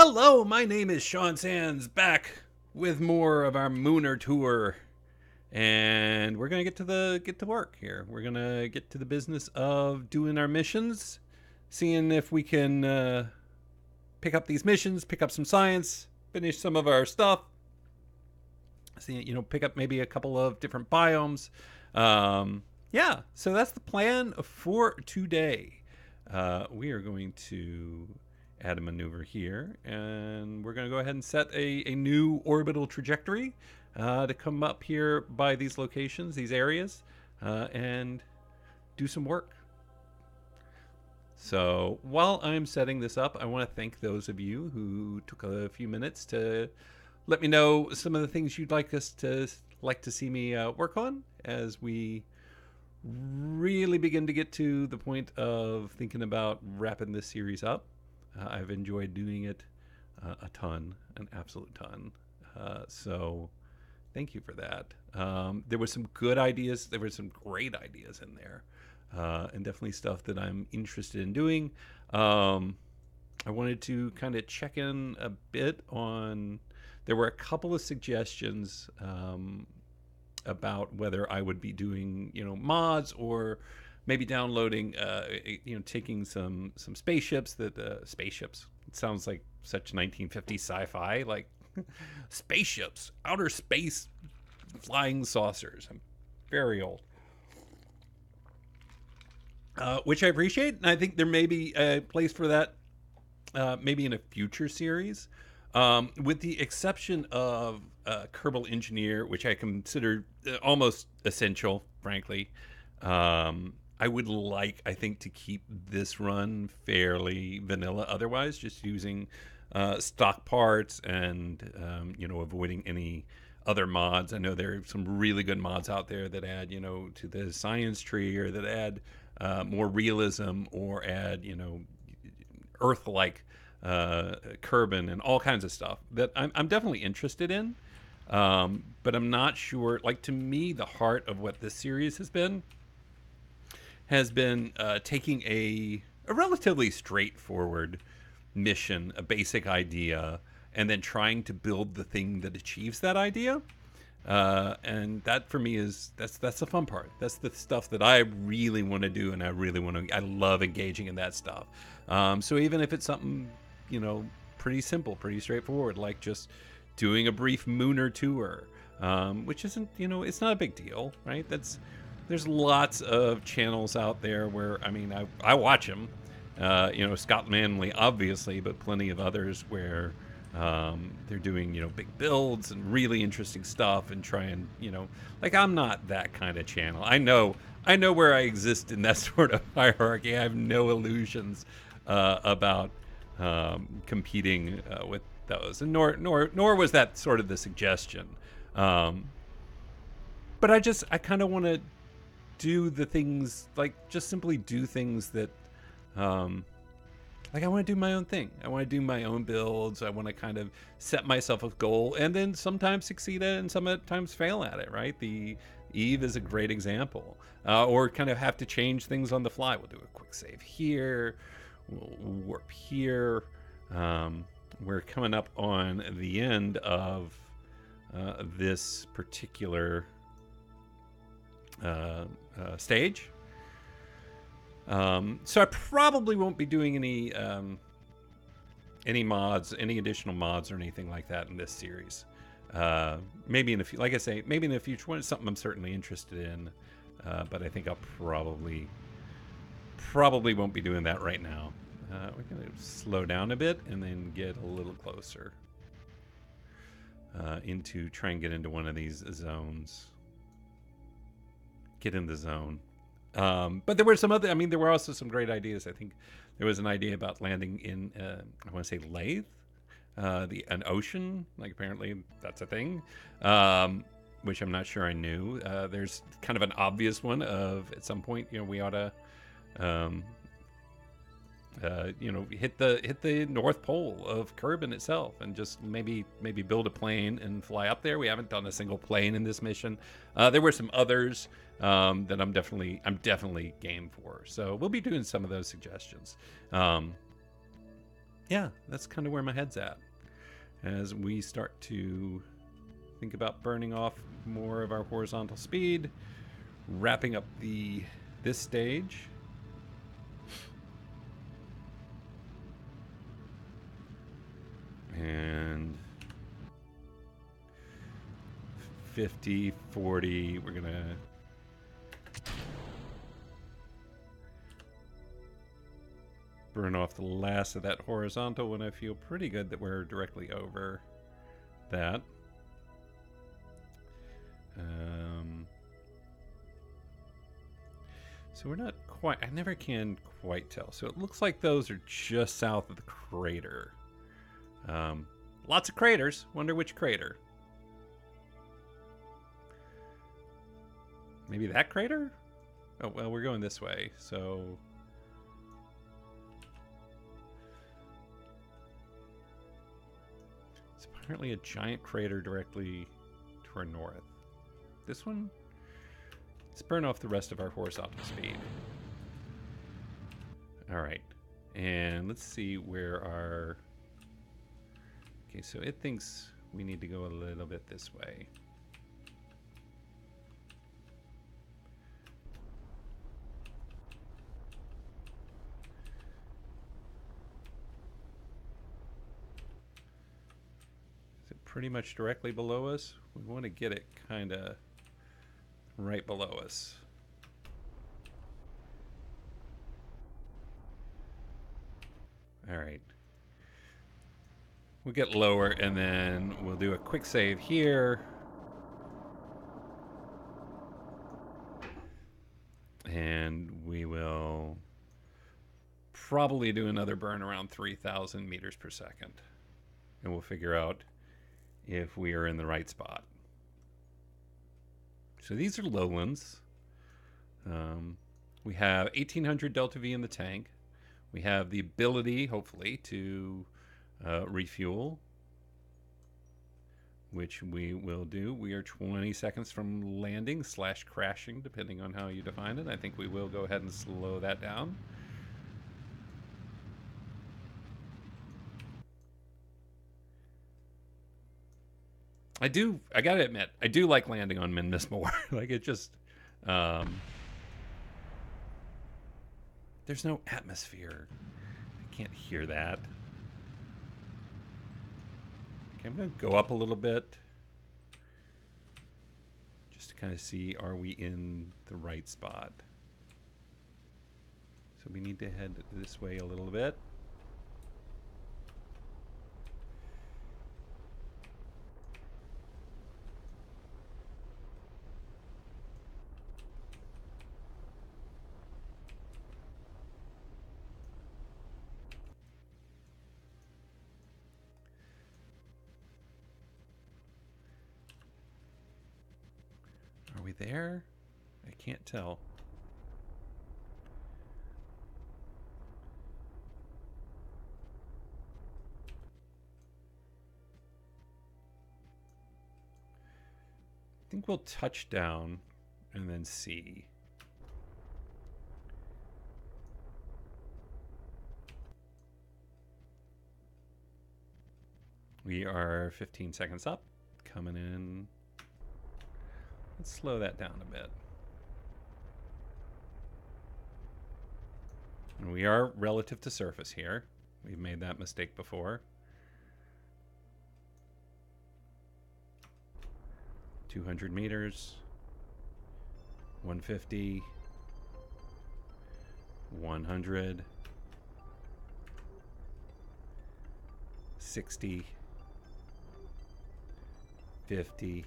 Hello, my name is Sean Sands, back with more of our Mooner tour, and we're gonna get to work here. We're gonna get to the business of doing our missions, seeing if we can pick up these missions, pick up some science, finish some of our stuff. See, pick up maybe a couple of different biomes. Yeah, so that's the plan for today. We are going to add a maneuver here, and we're going to go ahead and set a new orbital trajectory to come up here by these locations, these areas, and do some work. So while I'm setting this up, I want to thank those of you who took a few minutes to let me know some of the things you'd like to see me work on as we really begin to get to the point of thinking about wrapping this series up. I've enjoyed doing it a ton, an absolute ton. So thank you for that. There were some good ideas. There were some great ideas in there, and definitely stuff that I'm interested in doing. I wanted to kind of check in a bit on. There were a couple of suggestions about whether I would be doing, mods or maybe downloading, taking some spaceships spaceships. It sounds like such 1950s sci-fi, like spaceships, outer space, flying saucers. I'm very old. Which I appreciate, and I think there may be a place for that, maybe in a future series, with the exception of Kerbal Engineer, which I consider almost essential, frankly. I would I think, to keep this run fairly vanilla otherwise, just using stock parts and, avoiding any other mods. I know there are some really good mods out there that add, to the science tree, or that add more realism, or add, Earth-like Kerbin and all kinds of stuff that I'm definitely interested in. But I'm not sure, to me, the heart of what this series has been taking a relatively straightforward mission, a basic idea, and then trying to build the thing that achieves that idea. And that for me that's the fun part. That's the stuff that I really want to do, and I love engaging in that stuff. So even if it's something, pretty simple, pretty straightforward, like just doing a brief Mooner tour, which isn't, it's not a big deal, right? There's lots of channels out there where, I watch them, Scott Manley, obviously, but plenty of others where they're doing, big builds and really interesting stuff, and trying, I'm not that kind of channel. I know where I exist in that sort of hierarchy. I have no illusions about competing with those, and nor was that sort of the suggestion. But I kind of want to do the things, just simply do things that, I want to do my own thing. I want to do my own builds. I want to kind of set myself a goal, and then sometimes succeed at it and sometimes fail at it, right? The Eve is a great example. Or kind of have to change things on the fly. We'll do a quick save here. We'll warp here. We're coming up on the end of this particular stage. So I probably won't be doing any mods, any additional mods or anything like that in this series. Maybe in like I say, maybe in the future when it's something I'm certainly interested in. But I think I'll probably won't be doing that right now. We're going to slow down a bit and then get a little closer try and get into one of these zones. Get in the zone. But there were some other, there were also some great ideas. I think there was an idea about landing in, I want to say Lathe, an ocean. Apparently that's a thing, which I'm not sure I knew. There's kind of an obvious one of, at some point, we ought to, hit the North Pole of Kerbin itself, and just maybe build a plane and fly up there. We haven't done a single plane in this mission. There were some others that I'm definitely game for. So we'll be doing some of those suggestions. yeah, that's kind of where my head's at. As we start to think about burning off more of our horizontal speed, wrapping up this stage. And 50, 40, we're gonna burn off the last of that horizontal when I feel pretty good that we're directly over that. So we're not quite, I never can quite tell. So it looks like those are just south of the crater. Lots of craters. Wonder which crater. Maybe that crater? Oh, well, we're going this way, so... It's apparently a giant crater directly to our north. This one? Let's burn off the rest of our horizontal speed. Alright. And let's see where our... Okay, so it thinks we need to go a little bit this way. Is it pretty much directly below us? We want to get it kind of right below us. All right. We'll get lower and then we'll do a quick save here. And we will probably do another burn around 3,000 meters per second. And we'll figure out if we are in the right spot. So these are lowlands. We have 1,800 delta V in the tank. We have the ability, hopefully, to refuel, which we will do. We are 20 seconds from landing / crashing, depending on how you define it. I think we will go ahead and slow that down. I gotta admit, I do like landing on Minmus more. Like, it just, there's no atmosphere. I can't hear that. Okay, I'm gonna go up a little bit. Just to kind of see, are we in the right spot? So we need to head this way a little bit. Are we there? I can't tell. I think we'll touch down and then see. We are 15 seconds up, coming in. Let's slow that down a bit. And we are relative to surface here. We've made that mistake before. 200 meters. 150. 100. 60. 50.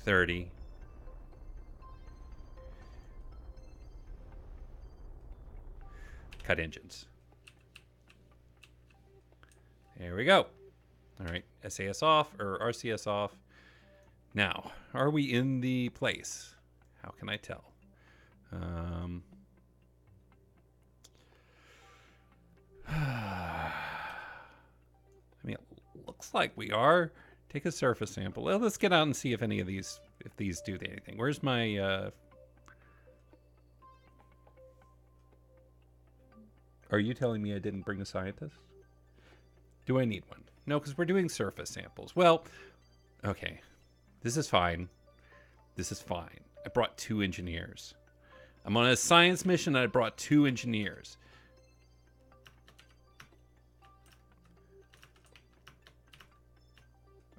30. Cut engines. There we go. All right, SAS off, or RCS off. Now, are we in the place? How can I tell? I mean, it looks like we are. Take a surface sample. Well, let's get out and see if any of these, if these do anything. Where's my, Are you telling me I didn't bring a scientist? Do I need one? No, because we're doing surface samples. Well, okay. This is fine. This is fine. I brought 2 engineers. I'm on a science mission and I brought 2 engineers.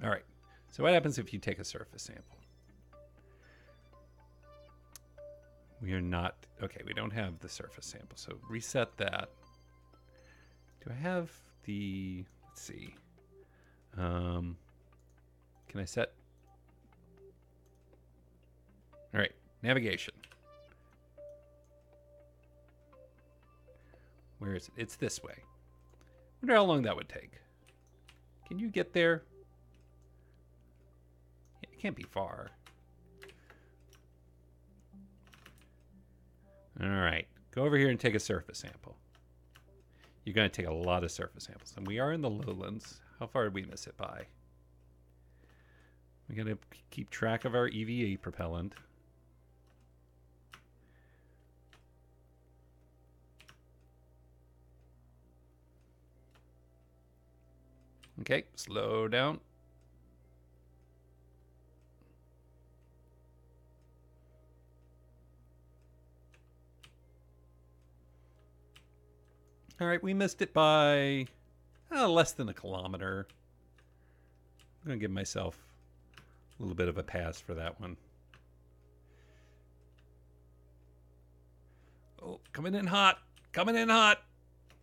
All right. So what happens if you take a surface sample? We are not... Okay, we don't have the surface sample. So reset that. Do I have the... Let's see. Can I set... All right. Navigation. Where is it? It's this way. I wonder how long that would take. Can you get there? It can't be far. All right. Go over here and take a surface sample. You're going to take a lot of surface samples. And we are in the lowlands. How far did we miss it by? We're going to keep track of our EVA propellant. Okay, slow down. All right, we missed it by less than a kilometer. I'm going to give myself a little bit of a pass for that one. Oh, coming in hot. Coming in hot.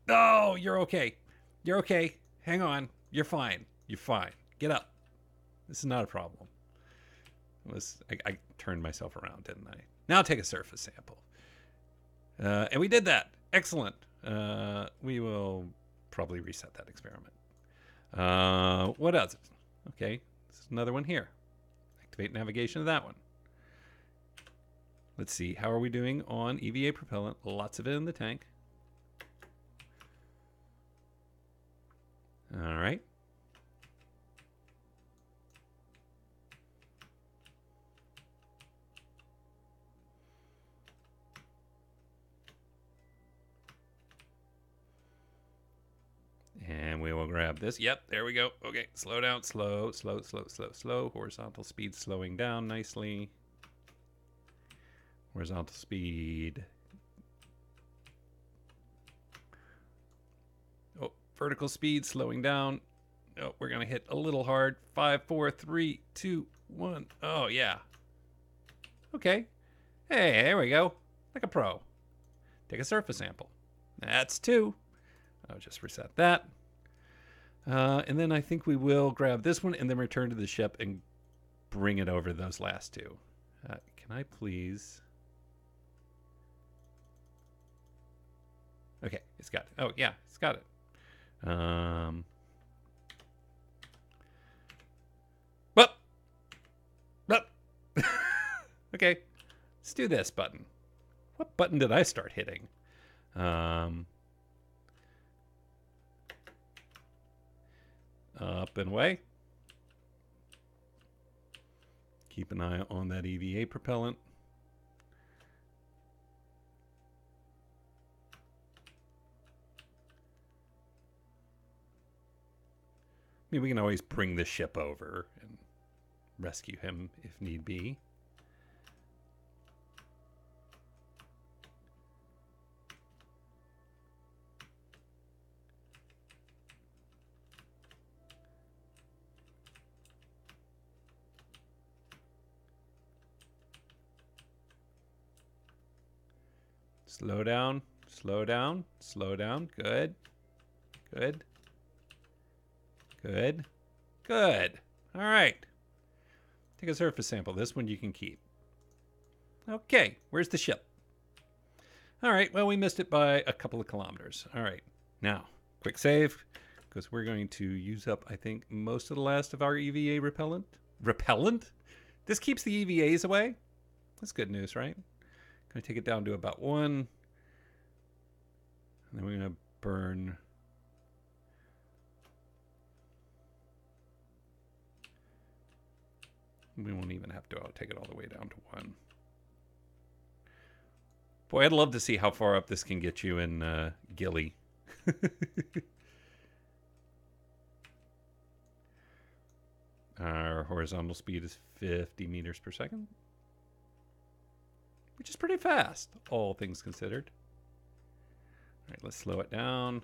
Oh, you're okay. You're okay. Hang on. You're fine. You're fine. Get up. This is not a problem. I turned myself around, didn't I? Now take a surface sample. And we did that. Excellent. We will probably reset that experiment. What else? Okay, there's another one here. Activate navigation of that one. Let's see. How are we doing on EVA propellant? Lots of it in the tank. All right. And we will grab this. Yep, there we go. Okay, slow down. Slow. Horizontal speed slowing down nicely. Horizontal speed. Oh, vertical speed slowing down. Oh, we're going to hit a little hard. 5, 4, 3, 2, 1. Oh, yeah. Okay. Hey, there we go. Like a pro. Take a surface sample. That's 2. I'll just reset that. And then I think we will grab this one and then return to the ship and bring it over those last 2. Can I please... Okay, it's got it. Oh, yeah, it's got it. Okay, let's do this button. What button did I start hitting? Up and away. Keep an eye on that EVA propellant. I mean, we can always bring the ship over and rescue him if need be. Slow down, slow down, slow down. Good. Good. Good. Good. All right. Take a surface sample. This one you can keep. Okay, where's the ship? All right, well, we missed it by a couple of kilometers. All right, now, quick save, because we're going to use up, I think, most of the last of our EVA repellent. Repellent? This keeps the EVAs away? That's good news, right? Going to take it down to about 1. And then we're going to burn... We won't even have to take it all the way down to 1. Boy, I'd love to see how far up this can get you in Gilly. Our horizontal speed is 50 meters per second, which is pretty fast, all things considered. All right, let's slow it down.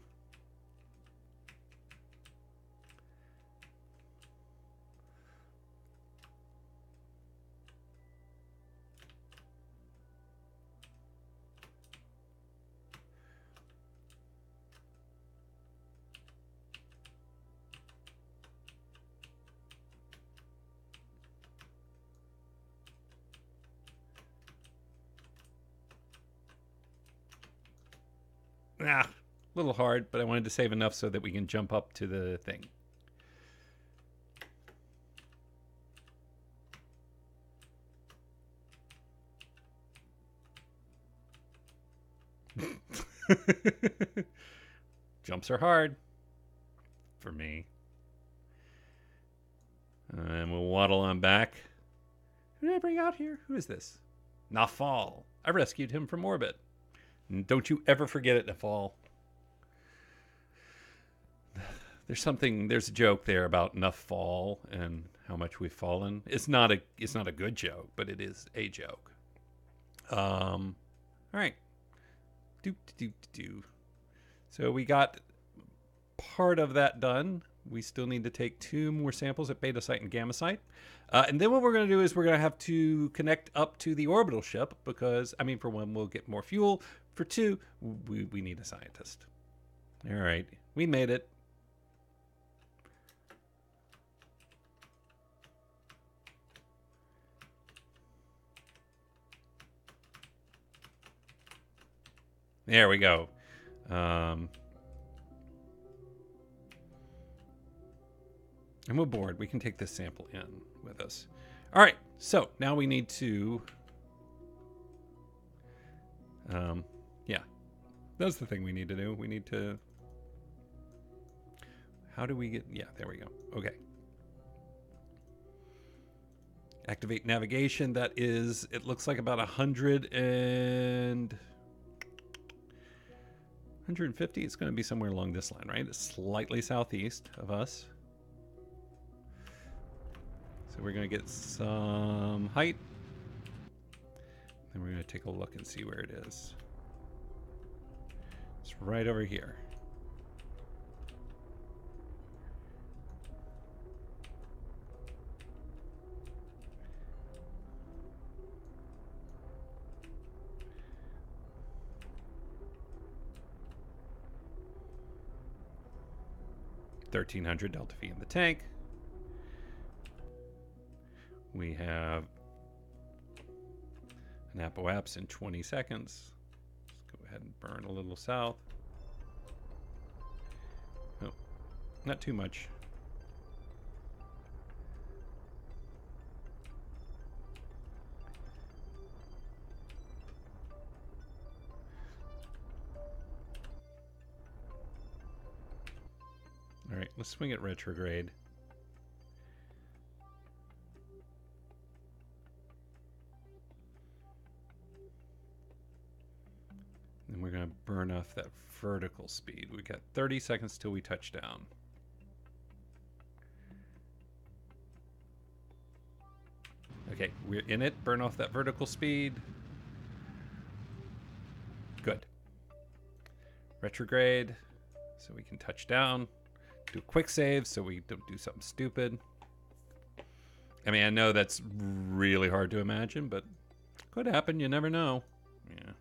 A little hard, but I wanted to save enough so that we can jump up to the thing. Jumps are hard for me. And we'll waddle on back. Who did I bring out here? Who is this? Nafal. I rescued him from orbit. And don't you ever forget it, Nafal. There's a joke there about Nafal and how much we've fallen. It's not a good joke, but it is a joke. All right. So we got part of that done. We still need to take 2 more samples at beta site and gamma site. And then what we're going to do is we're going to have to connect up to the orbital ship because, I mean, for 1, we'll get more fuel. For 2, we need a scientist. All right. We made it. There we go. And we're bored. We can take this sample in with us. All right. So now we need to... yeah. That's the thing we need to do. We need to... How do we get... Yeah, there we go. Okay. Activate navigation. That is... It looks like about 150. It's going to be somewhere along this line, right? It's slightly southeast of us. So we're going to get some height. Then we're going to take a look and see where it is. It's right over here. $1,300 delta V in the tank. We have an apoapse in 20 seconds. Let's go ahead and burn a little south. Oh, not too much. All right, let's swing it retrograde. And we're going to burn off that vertical speed. We got 30 seconds till we touch down. Okay, we're in it. Burn off that vertical speed. Good. Retrograde, so we can touch down. Do a quick save so we don't do something stupid. I mean, I know that's really hard to imagine, but could happen. You never know. Yeah.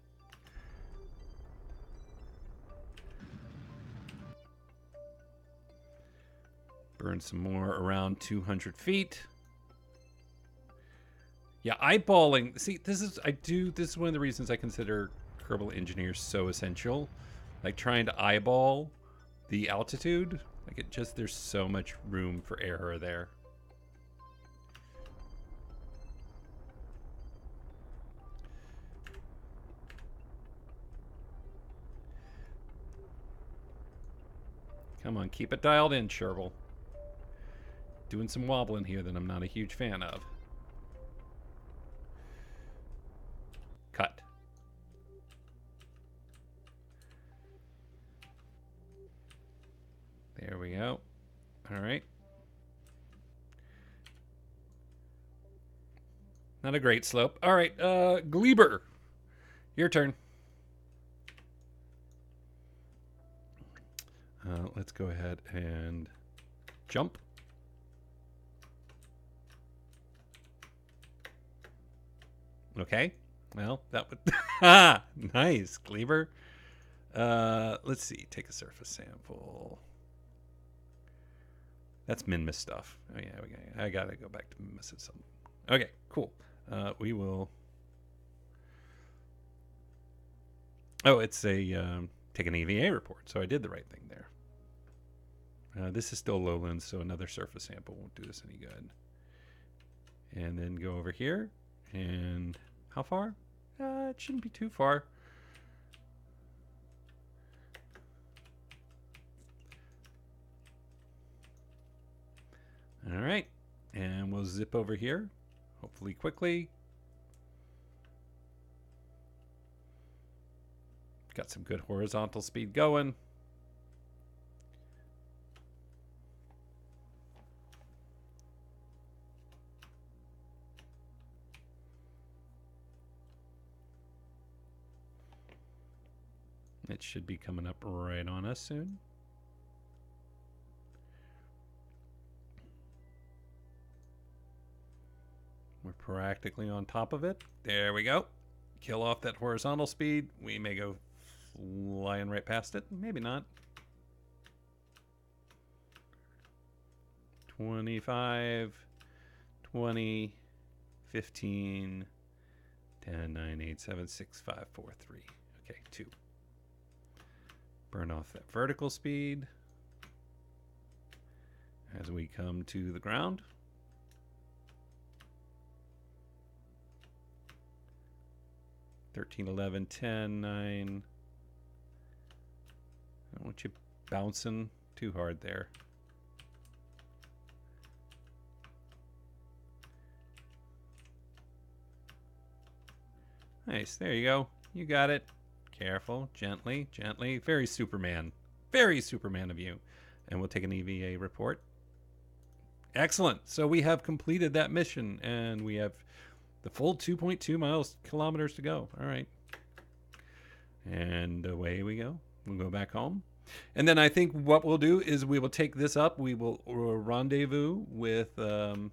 Burn some more around 200 feet. Yeah, eyeballing. See, this is one of the reasons I consider Kerbal engineers so essential. Like trying to eyeball the altitude. Like there's so much room for error there. Come on, keep it dialed in, Kerbal. Doing some wobbling here that I'm not a huge fan of. Cut. There we go. All right. Not a great slope. All right, Gleber, your turn. Let's go ahead and jump. Okay. Well, that would... Nice, Gleber. Let's see. Take a surface sample. That's Minmus stuff. Oh, yeah. I got to go back to Minmus. Okay, cool. We will... Oh, it's a take an EVA report, so I did the right thing there. This is still lowlands, so another surface sample won't do us any good. And then go over here, and how far? It shouldn't be too far. All right, and we'll zip over here, hopefully quickly. Got some good horizontal speed going. It should be coming up right on us soon. We're practically on top of it. There we go. Kill off that horizontal speed. We may go flying right past it. Maybe not. 25, 20, 15, 10, 9, 8, 7, 6, 5, 4, 3. Okay, 2. Burn off that vertical speed as we come to the ground. $13, $11, $10, $9. I don't want you bouncing too hard there. Nice, there you go. You got it. Careful, gently, gently. Very Superman. Very Superman of you. And we'll take an EVA report. Excellent. So we have completed that mission, and we have the full 2.2 kilometers to go. All right. And away we go. We'll go back home. And then I think what we'll do is we will take this up. We will rendezvous with the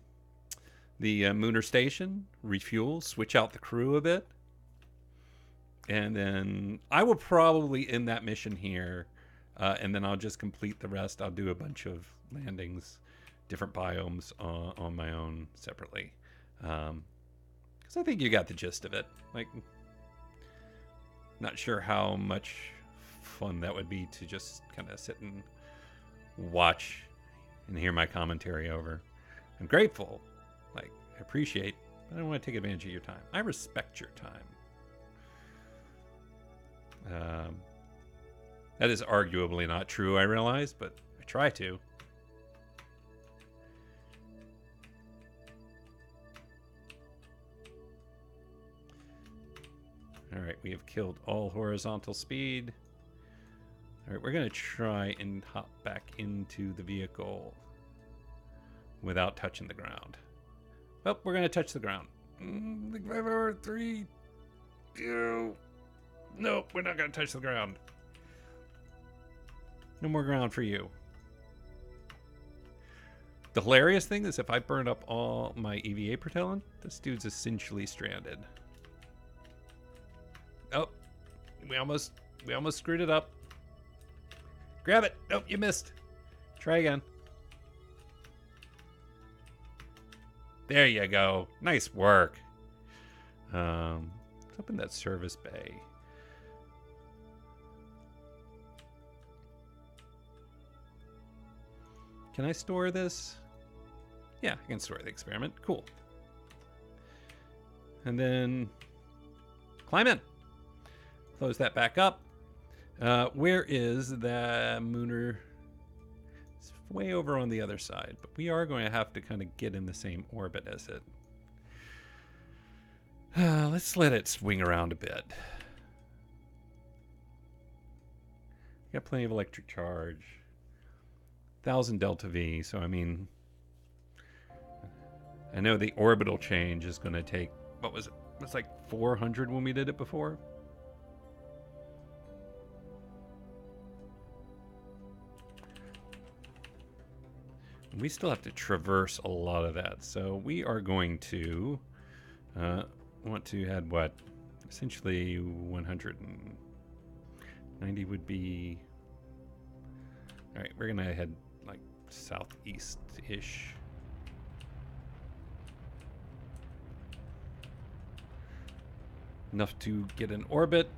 Mooner Station, refuel, switch out the crew a bit. And then I will probably end that mission here. And then I'll just complete the rest. I'll do a bunch of landings, different biomes on my own separately. Because I think you got the gist of it. Like, not sure how much fun that would be to just kind of sit and watch and hear my commentary over. I'm grateful. Like, I appreciate, but I don't want to take advantage of your time. I respect your time. That is arguably not true, I realize, but I try to. All right, we have killed all horizontal speed. All right, we're going to try and hop back into the vehicle without touching the ground. Well, we're going to touch the ground. 5, 4, 3, 2. Nope, we're not going to touch the ground. No more ground for you. The hilarious thing is if I burn up all my EVA propellant, this dude's essentially stranded. Oh, we almost screwed it up. Grab it. Nope, you missed. Try again. There you go. Nice work. It's up in that service bay. Can I store this? Yeah, I can store the experiment. Cool. And then climb in. Close that back up. Where is the Mooner? It's way over on the other side, but we are going to have to kind of get in the same orbit as it. Let's let it swing around a bit. Got plenty of electric charge. 1,000 delta V. So, I mean, I know the orbital change is going to take, what was it? It was like 400 when we did it before. We still have to traverse a lot of that. So we are going to want to add what? Essentially 190 would be... All right, we're going to head like southeast-ish. Enough to get an orbit.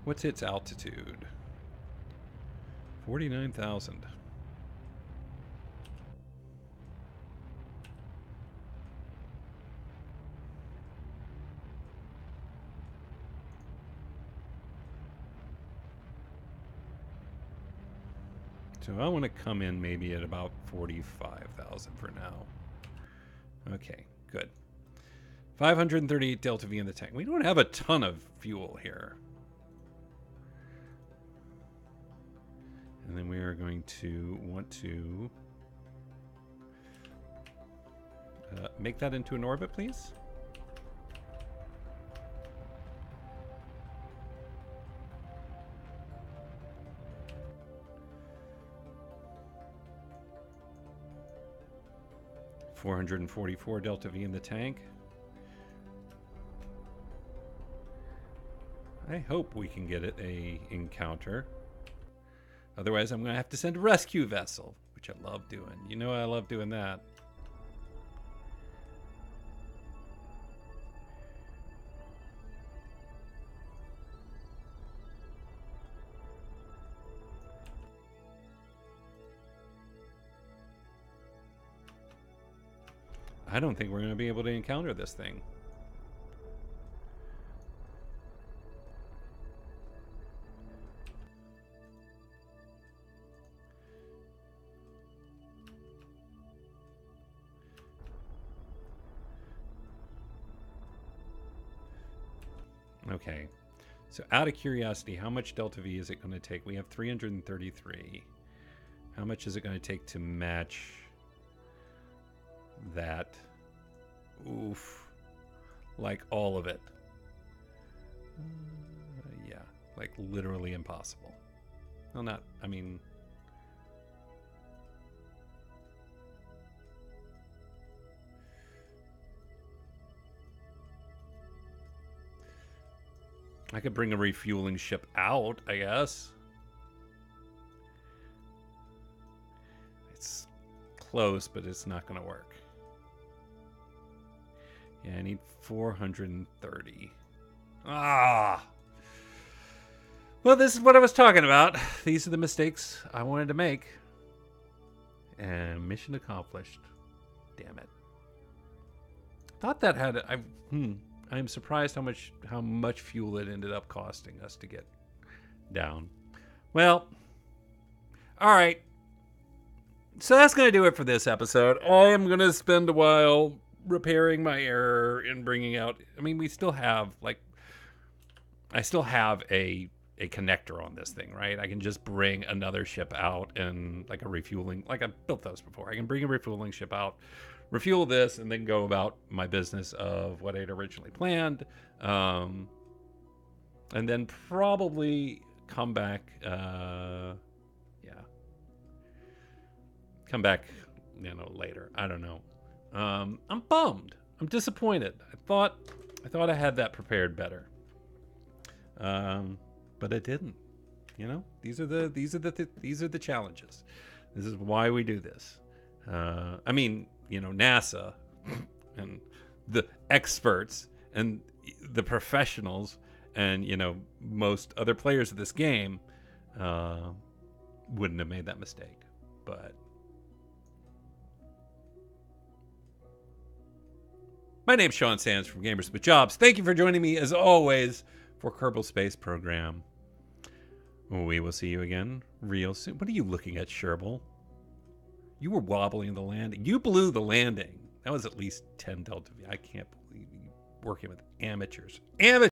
What's its altitude? 49,000. So I want to come in maybe at about 45,000 for now. Okay, good. 538 delta V in the tank. We don't have a ton of fuel here. And then we are going to want to make that into an orbit, please. $444 delta V in the tank. I hope we can get it a encounter. Otherwise, I'm going to have to send a rescue vessel, which I love doing. You know I love doing that. I don't think we're going to be able to encounter this thing. Okay, so out of curiosity, how much delta V is it going to take? We have 333. How much is it going to take to match that? Oof. Like all of it. Yeah, like literally impossible. Well, not, I mean... I could bring a refueling ship out, I guess. It's close, but it's not going to work. Yeah, I need 430. Ah! Well, this is what I was talking about. These are the mistakes I wanted to make. And mission accomplished. Damn it. Thought that had... I'm surprised how much fuel it ended up costing us to get down. Well, all right. So that's going to do it for this episode. I am going to spend a while repairing my error and bringing out... I mean, we still have, like... I still have a connector on this thing, right? I can just bring another ship out and, like, a refueling... Like, I've built those before. I can bring a refueling ship out, refuel this, and then go about my business of what I'd originally planned. And then probably come back... Come back, later. I don't know. I'm bummed. I'm disappointed. I thought I had that prepared better. But I didn't. These are the challenges. This is why we do this. I mean, NASA and the experts and the professionals and most other players of this game wouldn't have made that mistake. But my name's Sean Sands from Gamers with Jobs. Thank you for joining me, as always, for Kerbal Space Program. We will see you again real soon. What are you looking at, Sherbal? You were wobbling the landing. You blew the landing. That was at least 10 delta V. I can't believe you working with amateurs. Amateurs!